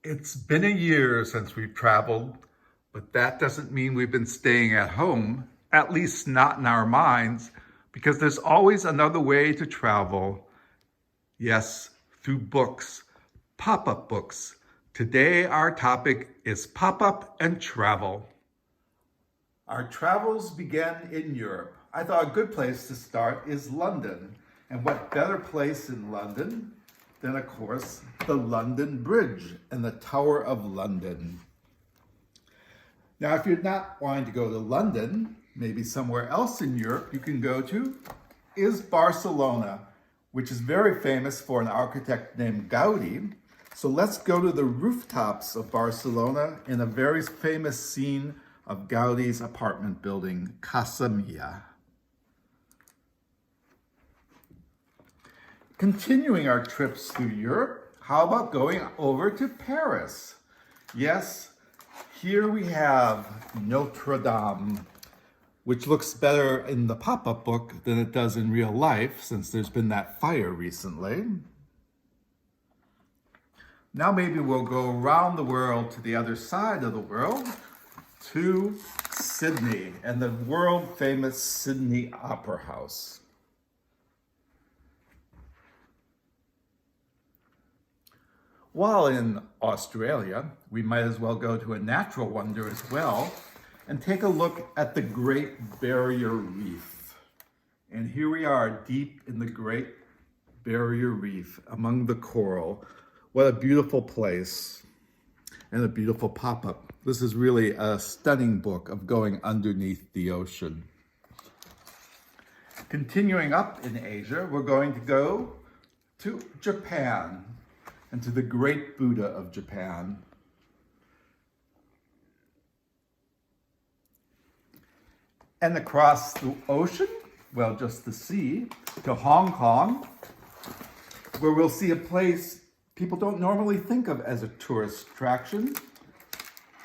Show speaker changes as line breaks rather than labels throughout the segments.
It's been a year since we've traveled, but that doesn't mean we've been staying at home, at least not in our minds, because there's always another way to travel. Yes, through books, pop-up books. Today, our topic is pop-up and travel. Our travels began in Europe. I thought a good place to start is London. And what better place in London than, of course, the London Bridge and the Tower of London. Now, if you're not wanting to go to London, maybe somewhere else in Europe you can go to is Barcelona, which is very famous for an architect named Gaudi. So let's go to the rooftops of Barcelona in a very famous scene of Gaudi's apartment building, Casa Mia. Continuing our trips through Europe, how about going over to Paris? Yes, here we have Notre Dame, which looks better in the pop-up book than it does in real life, since there's been that fire recently. Now maybe we'll go around the world to the other side of the world, to Sydney and the world-famous Sydney Opera House. While in Australia, we might as well go to a natural wonder as well and take a look at the Great Barrier Reef. And here we are deep in the Great Barrier Reef among the coral. What a beautiful place and a beautiful pop-up. This is really a stunning book of going underneath the ocean. Continuing up in Asia, we're going to go to Japan and to the great Buddha of Japan. And across the ocean, well, just the sea, to Hong Kong, where we'll see a place people don't normally think of as a tourist attraction,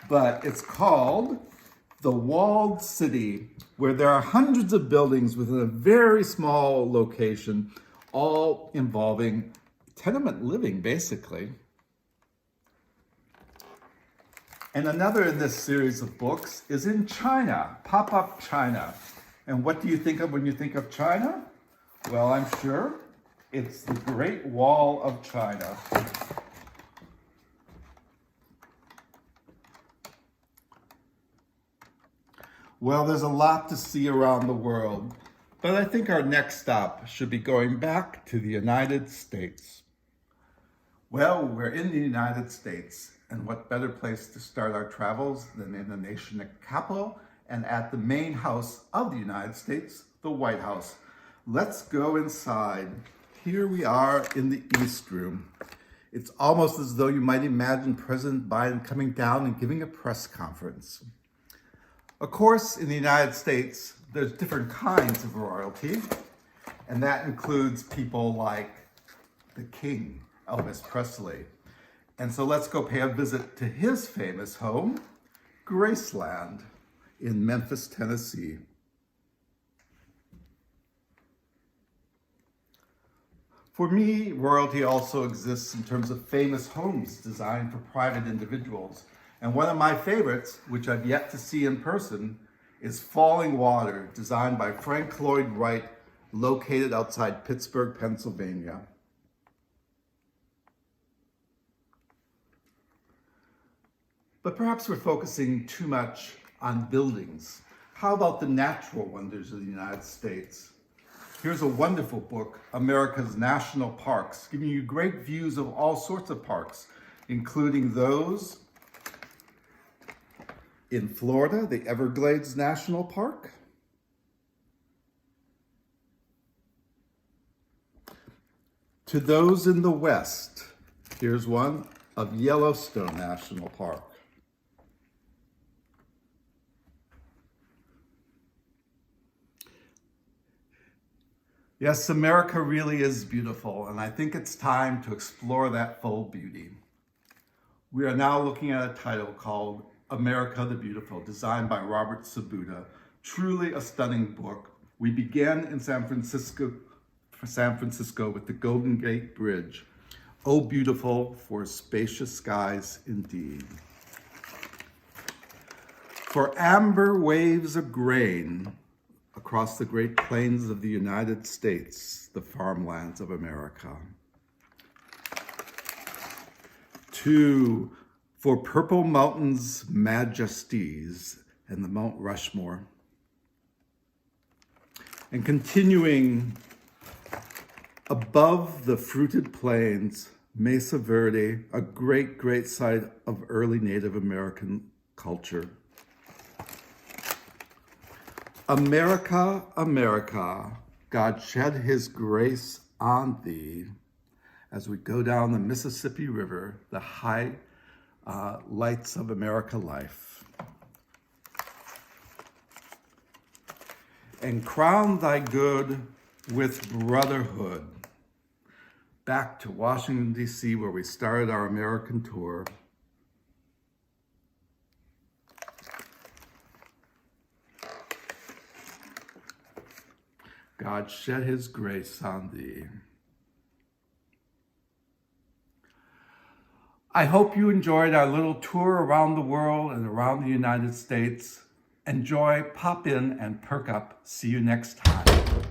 but it's called the Walled City, where there are hundreds of buildings within a very small location, all involving tenement living, basically. And another in this series of books is in China, Pop-Up China. And what do you think of when you think of China? Well, I'm sure it's the Great Wall of China. Well, there's a lot to see around the world, but I think our next stop should be going back to the United States. Well, we're in the United States, and what better place to start our travels than in the nation's capital and at the main house of the United States, the White House. Let's go inside. Here we are in the East Room. It's almost as though you might imagine President Biden coming down and giving a press conference. Of course, in the United States, there's different kinds of royalty, and that includes people like the King, Elvis Presley. And so let's go pay a visit to his famous home, Graceland, in Memphis, Tennessee. For me, royalty also exists in terms of famous homes designed for private individuals. And one of my favorites, which I've yet to see in person, is Falling Water, designed by Frank Lloyd Wright, located outside Pittsburgh, Pennsylvania. But perhaps we're focusing too much on buildings. How about the natural wonders of the United States? Here's a wonderful book, America's National Parks, giving you great views of all sorts of parks, including those in Florida, the Everglades National Park, to those in the West. Here's one of Yellowstone National Park. Yes, America really is beautiful, and I think it's time to explore that full beauty. We are now looking at a title called America the Beautiful, designed by Robert Sabuda. Truly a stunning book. We began in San Francisco with the Golden Gate Bridge, Oh, beautiful for spacious skies indeed. For amber waves of grain across the great plains of the United States, the farmlands of America. 2, for purple mountains' majesties and the Mount Rushmore. And continuing above the fruited plains, Mesa Verde, a great, great site of early Native American culture. America, America, God shed his grace on thee. As we go down the Mississippi River, the high lights of America life. And crown thy good with brotherhood. Back to Washington, D.C., where we started our American tour. God shed his grace on thee. I hope you enjoyed our little tour around the world and around the United States. Enjoy, pop in, and perk up. See you next time.